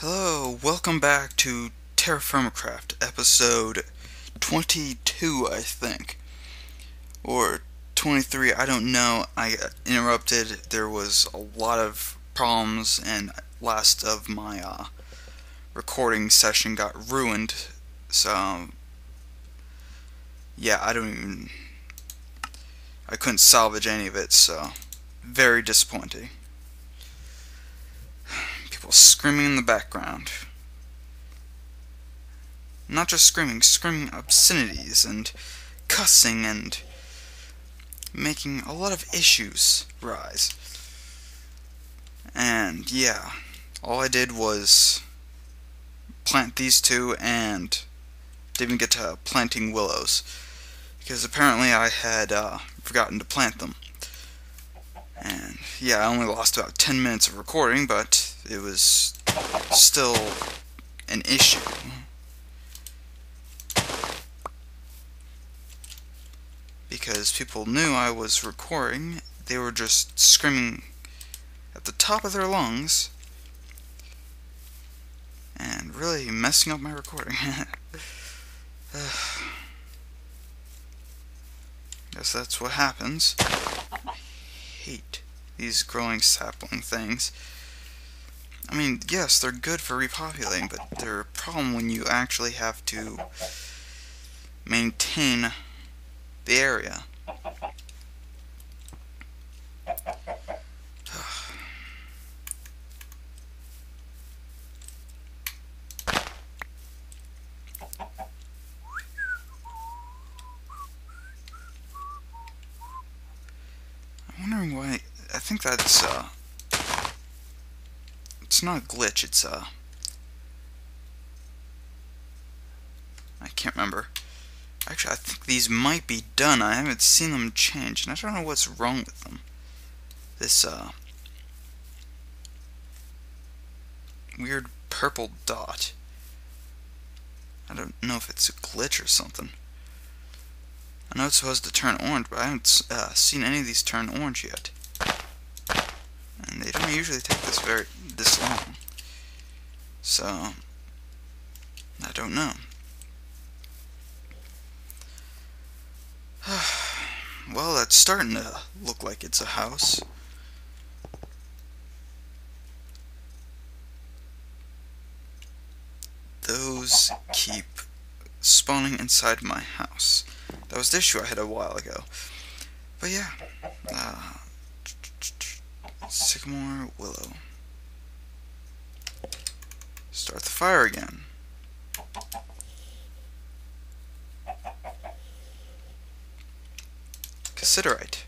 Hello, welcome back to TerraFirmaCraft, episode 22, I think. Or 23, I don't know. I got interrupted. There was a lot of problems, and last of my recording session got ruined. So, yeah, I couldn't salvage any of it, so very disappointing. People screaming in the background. Not just screaming obscenities and cussing and making a lot of issues rise. And yeah, all I did was plant these two and didn't even get to planting willows because apparently I had forgotten to plant them. And yeah, I only lost about 10 minutes of recording, but it was still an issue. Because people knew I was recording, they were just screaming at the top of their lungs and really messing up my recording. Guess that's what happens. I hate these growing sapling things. I mean, yes, they're good for repopulating, but they're a problem when you actually have to maintain the area. I'm wondering why. I think that's it's not a glitch, it's I can't remember. Actually, I think these might be done. I haven't seen them change, and I don't know what's wrong with them. This weird purple dot. I don't know if it's a glitch or something. I know it's supposed to turn orange, but I haven't seen any of these turn orange yet. And they don't usually take this long. So I don't know. Well, that's starting to look like it's a house. Those keep spawning inside my house. That was the issue I had a while ago. But yeah, sycamore, willow. Start the fire again. Cassiterite.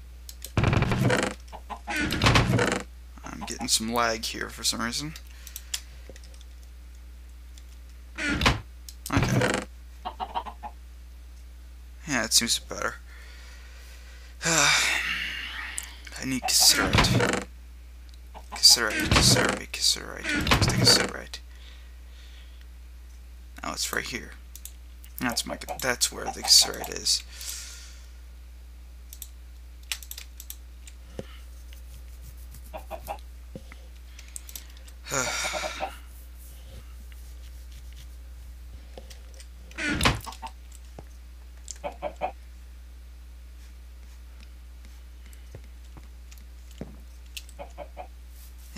I'm getting some lag here for some reason. Okay. Yeah, it seems better. I need cassiterite. Cassiterite. Where's the cassiterite? Oh, it's right here. That's where the cassiterite is.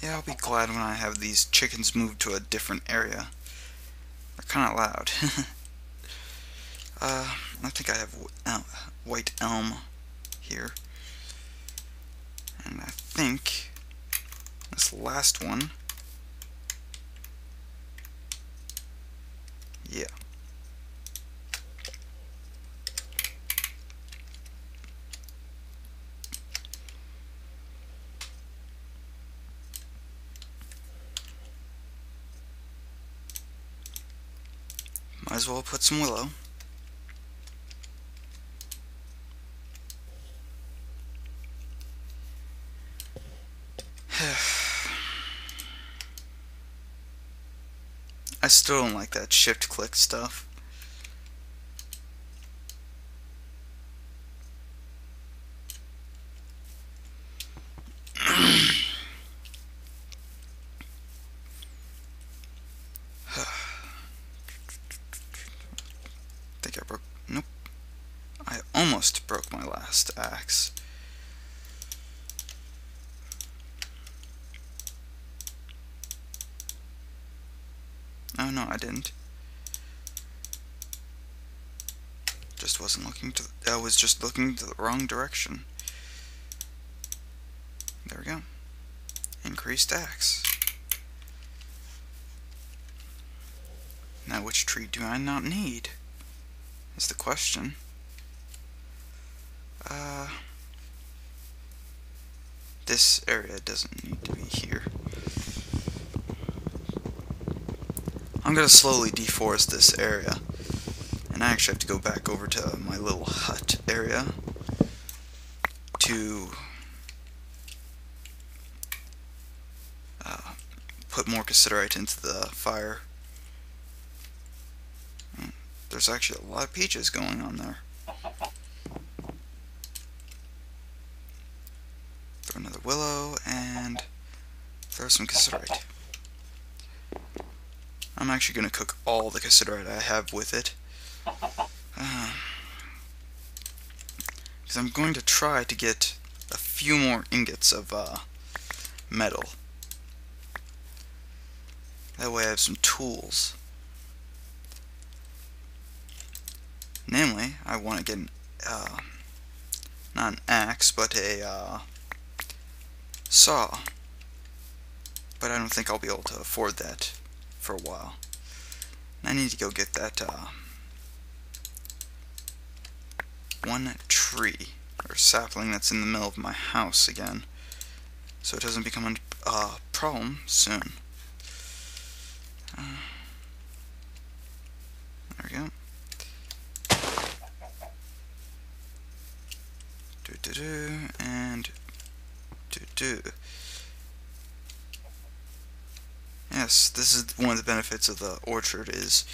Yeah, I'll be glad when I have these chickens moved to a different area. They're kind of loud. I think I have white elm here. And I think this last one, yeah. Might as well put some willow. I still don't like that shift click stuff. almost broke my last axe. Oh no, I didn't. Just wasn't looking to. I was just looking to the wrong direction. There we go. Increased axe. Now, which tree do I not need? Is the question. This area doesn't need to be here. I'm gonna slowly deforest this area, and I actually have to go back over to my little hut area to put more cassiterite into the fire. There's actually a lot of peaches going on there. Throw another willow and throw some cassiterite. I'm actually going to cook all the cassiterite I have with it. Because I'm going to try to get a few more ingots of metal. That way I have some tools. Namely, I want to get an, not an axe, but a saw. But I don't think I'll be able to afford that for a while. And I need to go get that one tree or sapling that's in the middle of my house again, so it doesn't become a problem soon. There we go. And yes, this is one of the benefits of the orchard, is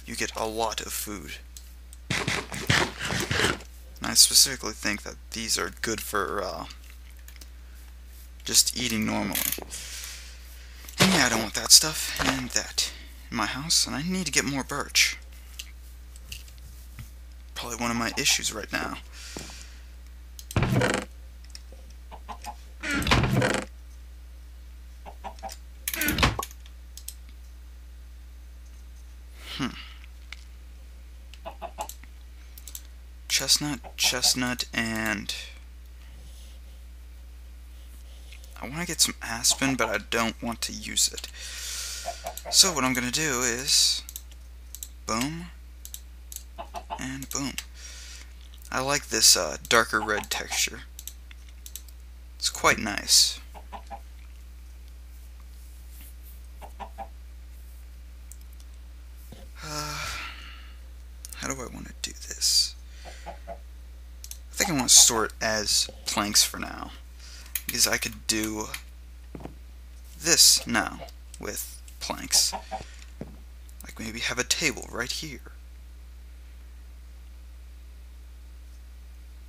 you get a lot of food. And I specifically think that these are good for just eating normally. And yeah, I don't want that stuff and that in my house, and I need to get more birch. Probably one of my issues right now. Chestnut, and I want to get some aspen, but I don't want to use it. So what I'm going to do is boom and boom. I like this darker red texture. It's quite nice. How do I want to do this? I think I want to store it as planks for now, because I could do this now with planks. Like maybe have a table right here,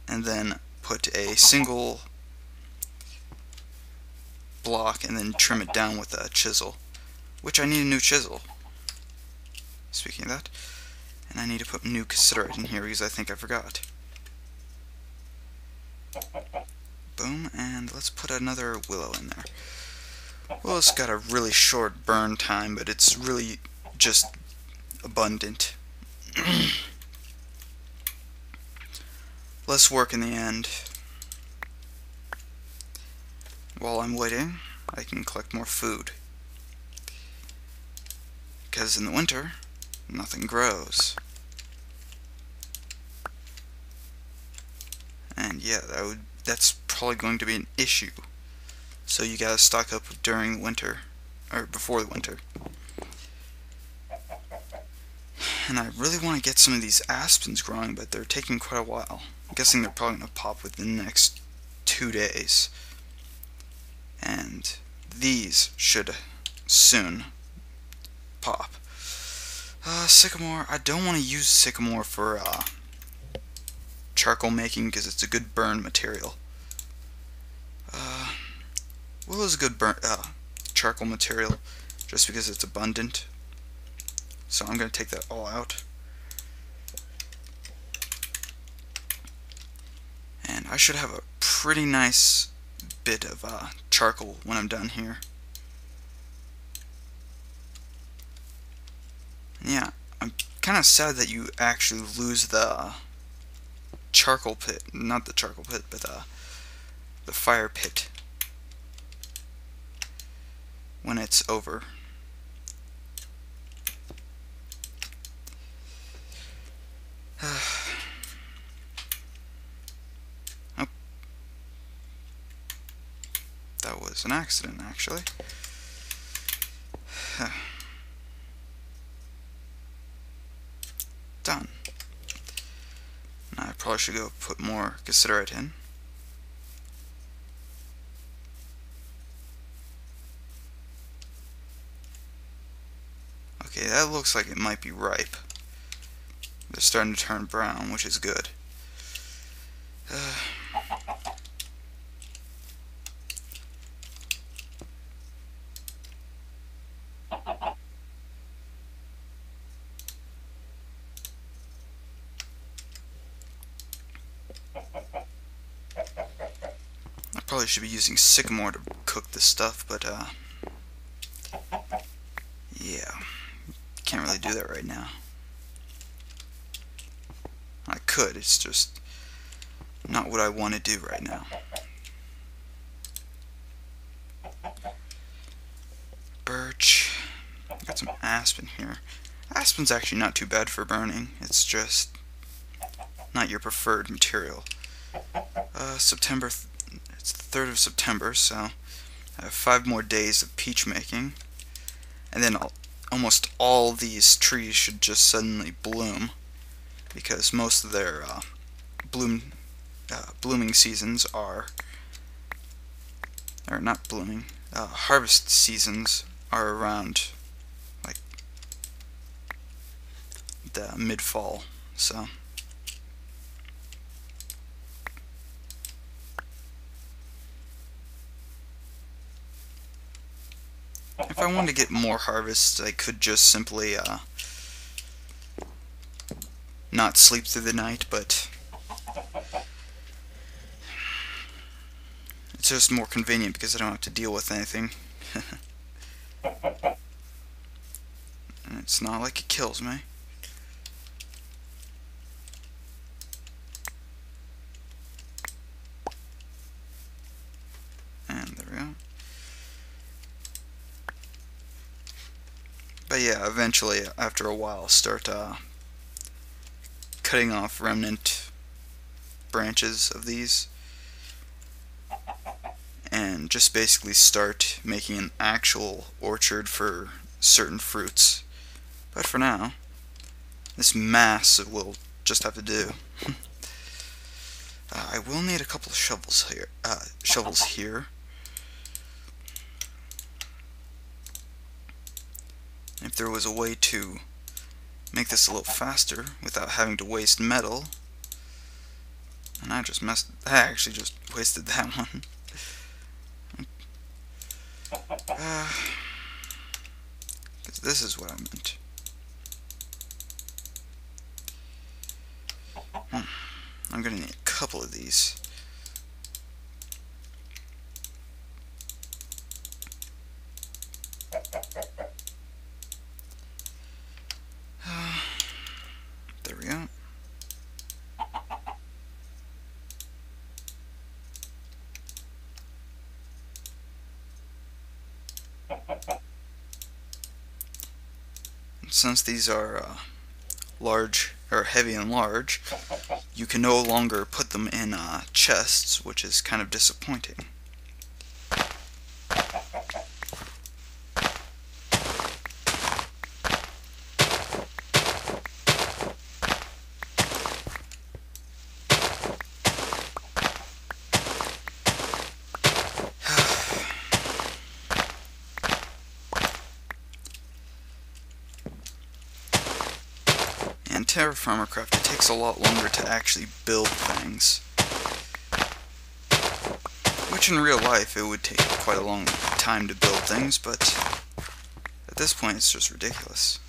and then put a single block and then trim it down with a chisel, which I need a new chisel. Speaking of that, and I need to put new cassiterite in here because I think I forgot. Boom, and let's put another willow in there. Willow's got a really short burn time, but it's really just abundant. Less work in the end. While I'm waiting, I can collect more food. Because in the winter, nothing grows. And yeah, that's probably going to be an issue. So you gotta stock up during the winter, or before the winter. And I really want to get some of these aspens growing, but they're taking quite a while. I'm guessing they're probably going to pop within the next 2 days. And these should soon pop. Sycamore, I don't want to use sycamore for charcoal making because it's a good burn material. Willow is a good charcoal material just because it's abundant. So I'm going to take that all out. I should have a pretty nice bit of charcoal when I'm done here. Yeah, I'm kind of sad that you actually lose the charcoal pit, not the charcoal pit, but the fire pit when it's over. Oh, that was an accident, actually. Done. Now I probably should go put more cassiterite in. Okay, that looks like it might be ripe. They're starting to turn brown, which is good. I probably should be using sycamore to cook this stuff, but yeah, can't really do that right now. I could, it's just not what I want to do right now. Birch. Got some aspen here. Aspen's actually not too bad for burning. It's just not your preferred material. September. It's the 3rd of September, so I have 5 more days of peach making, and then almost all these trees should just suddenly bloom, because most of their blooming seasons are, or not blooming, harvest seasons are around like the mid-fall. So if I wanted to get more harvests, I could just simply not sleep through the night, but it's just more convenient because I don't have to deal with anything. And it's not like it kills me. And there we go. But yeah, eventually, after a while, start cutting off remnant branches of these, and just basically start making an actual orchard for certain fruits. But for now, this mass will just have to do. I will need a couple of shovels here. If there was a way to make this a little faster without having to waste metal, and I actually just wasted that one. This is what I meant. I'm gonna need a couple of these. There we go. And since these are large, or heavy and large, you can no longer put them in chests, which is kind of disappointing. In TerraFirmaCraft, it takes a lot longer to actually build things. Which in real life, it would take quite a long time to build things, but at this point, it's just ridiculous.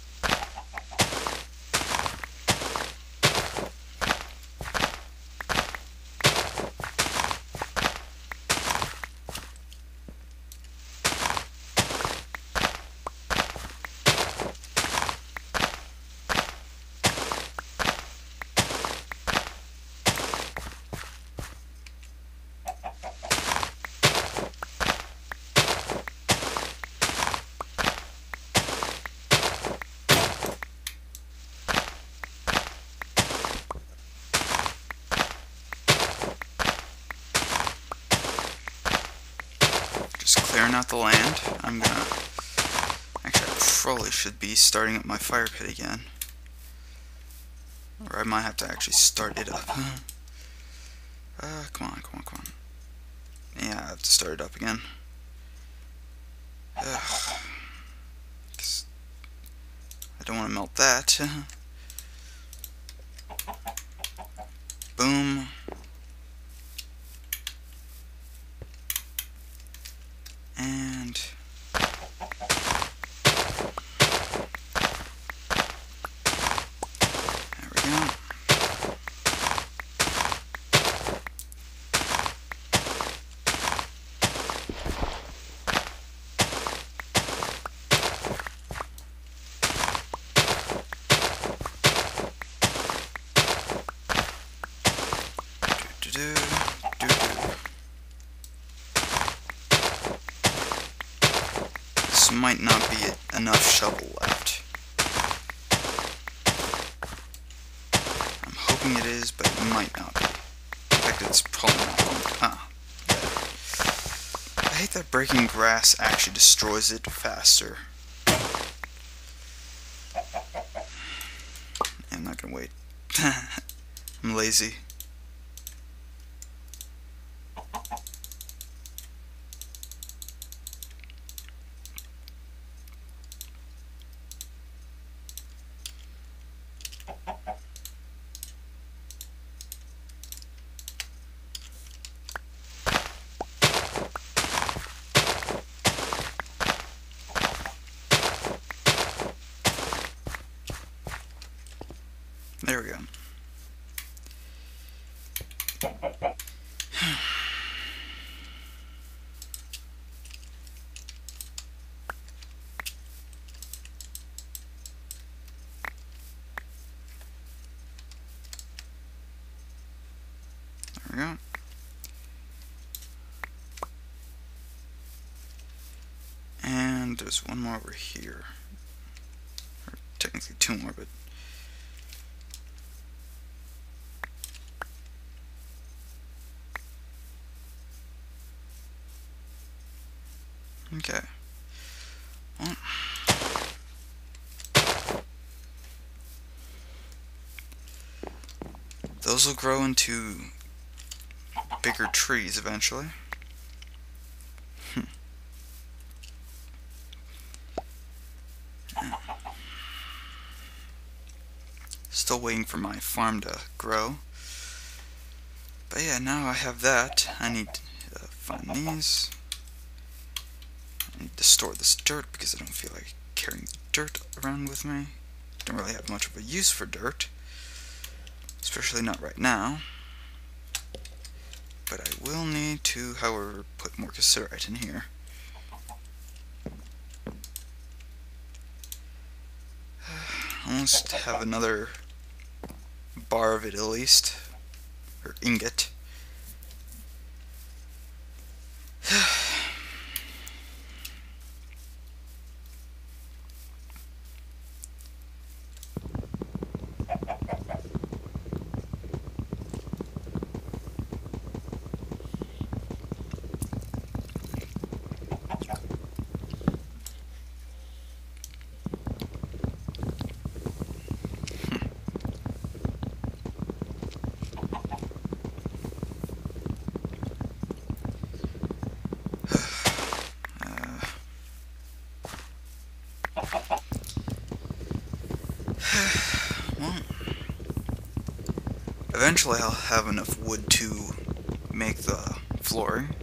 the land. Actually, I probably should be starting up my fire pit again. Or I might have to actually start it up. Come on. Yeah, I have to start it up again. I don't want to melt that. Boom. And there we go. This might not be enough shovel left. I'm hoping it is, but it might not be. In fact, it's probably not going to. I hate that breaking grass actually destroys it faster. I'm not gonna wait. I'm lazy. There we go. There we go. And there's one more over here. Or technically two more, but okay. Well, those will grow into bigger trees eventually. Still waiting for my farm to grow. But yeah, now I have that. I need to find these. I need to store this dirt because I don't feel like carrying dirt around with me. Don't really have much of a use for dirt. Especially not right now. But I will need to, however, put more cassiterite in here. Almost have another bar of it at least. Or ingot. Well, eventually I'll have enough wood to make the flooring.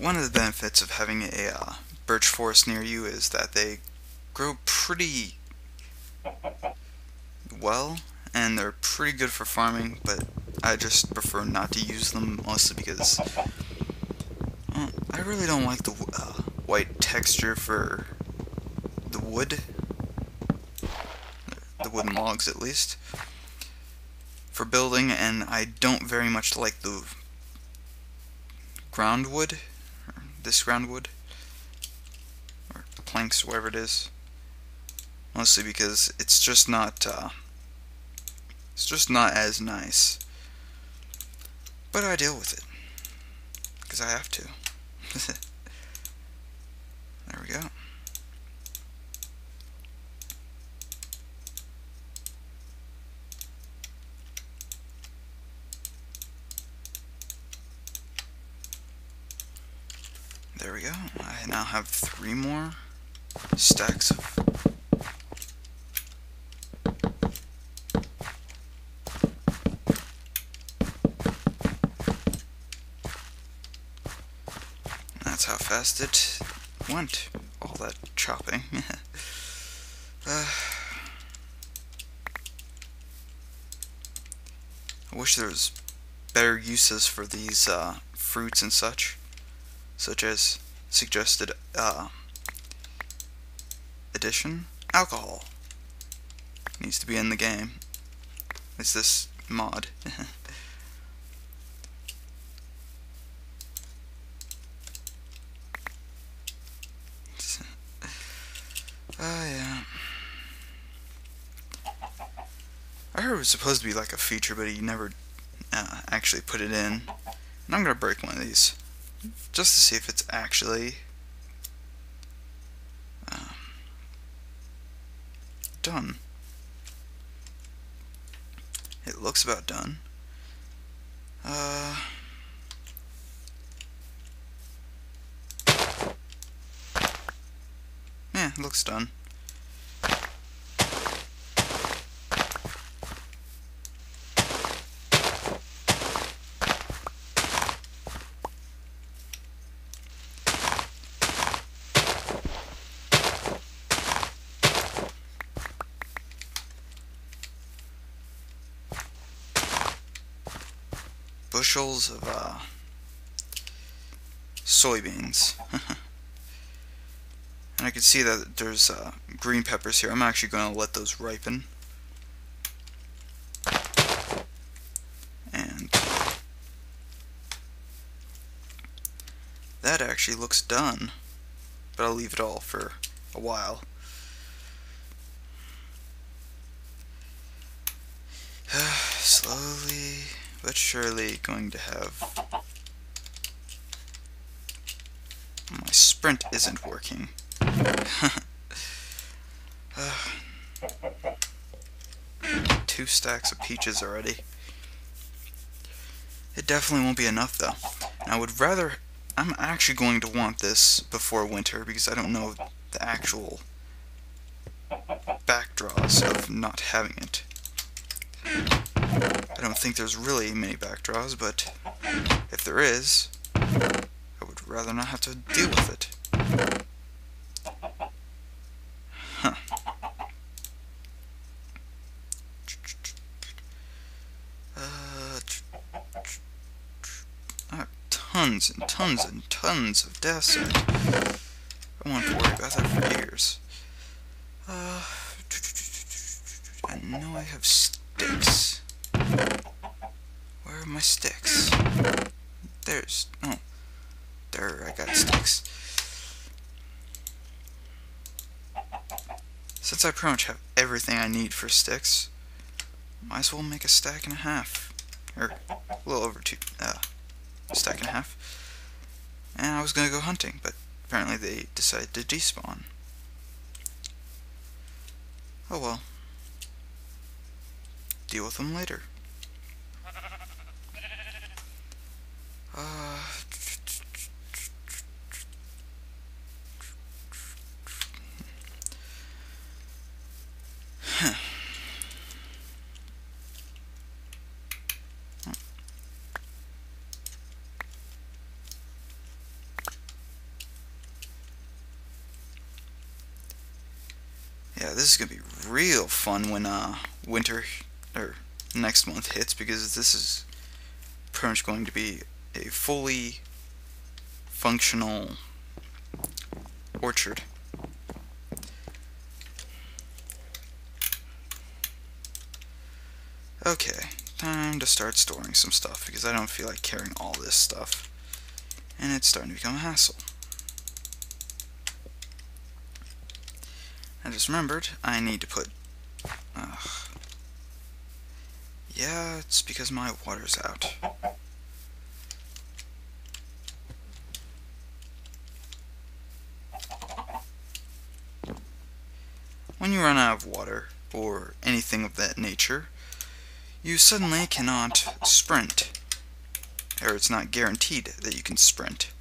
One of the benefits of having a birch forest near you is that they grow pretty well, and they're pretty good for farming, but I just prefer not to use them, mostly because I really don't like the white texture for the wood, the wooden logs at least, for building, and I don't very much like the ground wood, or this ground wood, or the planks, whatever it is, mostly because it's just not as nice. But I deal with it, because I have to. There we go. There we go. I now have 3 more stacks of that's how fast it went, all that chopping. I wish there was better uses for these fruits and such as suggested addition. Alcohol needs to be in the game. It's this mod. Yeah. I heard it was supposed to be like a feature, but he never actually put it in. And I'm gonna break one of these just to see if it's actually done. It looks about done. Yeah, it looks done. Bushels of soybeans. And I can see that there's green peppers here. I'm actually going to let those ripen. And that actually looks done. But I'll leave it all for a while. Slowly but surely going to have... My sprint isn't working. 2 stacks of peaches already. It definitely won't be enough though. And I would rather... I'm actually going to want this before winter because I don't know the actual backdraws of not having it. I don't think there's really many backdraws, but if there is, I would rather not have to deal with it. Huh. I have tons and tons and tons of deaths. I won't have to worry about that for years. I know I have sticks. Where are my sticks? There's... oh. There, I got sticks. Since I pretty much have everything I need for sticks, might as well make a stack and a half. Or, a little over 2, stack and a half. And I was gonna go hunting, but apparently they decided to despawn. Oh well. Deal with them later. Yeah, this is gonna be real fun when winter or next month hits, because this is pretty much going to be a fully functional orchard. Okay, time to start storing some stuff because I don't feel like carrying all this stuff, and it's starting to become a hassle. I just remembered I need to put yeah, it's because my water's out. When you run out of water or anything of that nature, you suddenly cannot sprint, or it's not guaranteed that you can sprint.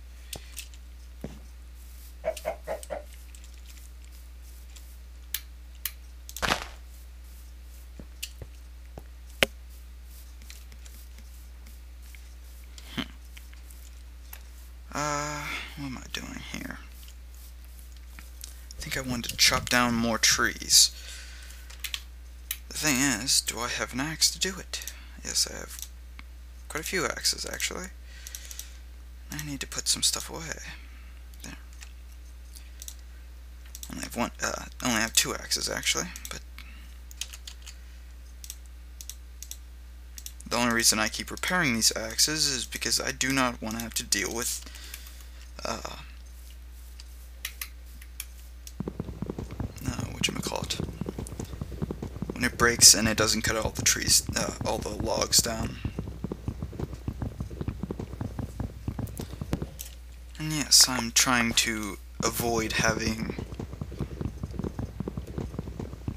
What am I doing here? I think I wanted to chop down more trees. The thing is, do I have an axe to do it? Yes, I have quite a few axes, actually. I need to put some stuff away. There. Only have 2 axes, actually, but the only reason I keep repairing these axes is because I do not want to have to deal with whatchamacallit, when it breaks and it doesn't cut all the trees, all the logs down. And yes, I'm trying to avoid having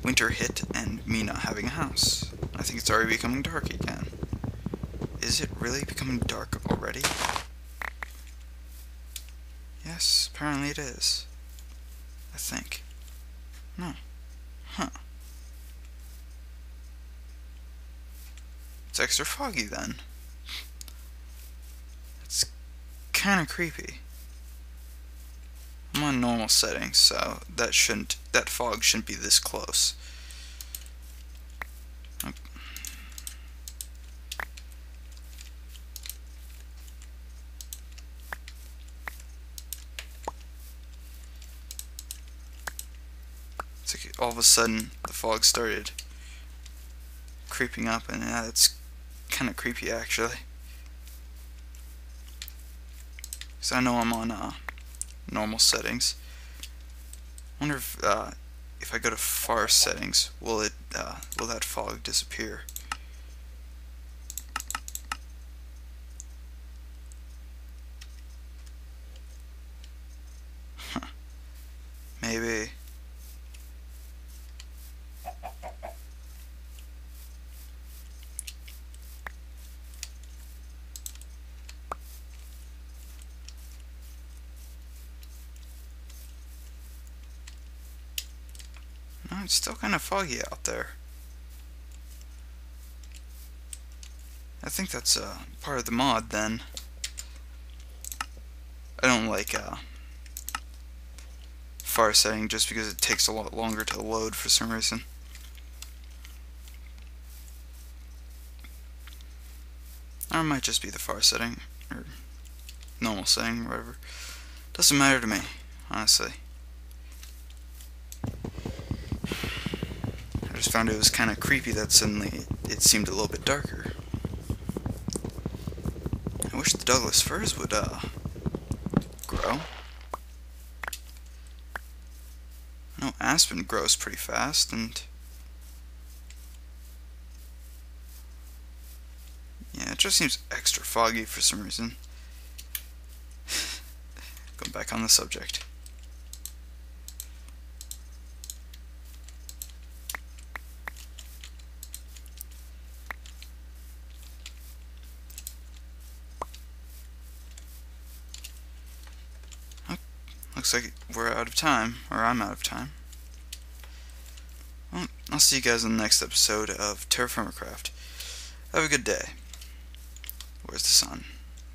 winter hit and me not having a house. I think it's already becoming dark again. Is it really becoming dark already? Yes, apparently it is. I think. No. Huh. It's extra foggy then. It's kinda creepy. I'm on normal settings, so that fog shouldn't be this close. It's like all of a sudden the fog started creeping up, and yeah, it's kind of creepy actually. Because I know I'm on normal settings. I wonder if I go to far settings, will that fog disappear? Huh. Maybe. No, it's still kind of foggy out there. I think that's part of the mod then. I don't like far setting just because it takes a lot longer to load for some reason. Or it might just be the far setting, or normal setting, or whatever. Doesn't matter to me, honestly. I just found it was kind of creepy that suddenly it seemed a little bit darker. I wish the Douglas firs would grow. I know aspen grows pretty fast, and yeah, it just seems extra foggy for some reason. Going back on the subject. Looks like we're out of time, or I'm out of time. Well, I'll see you guys in the next episode of TerraFirmaCraft. Have a good day. Where's the sun?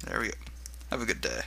There we go. Have a good day.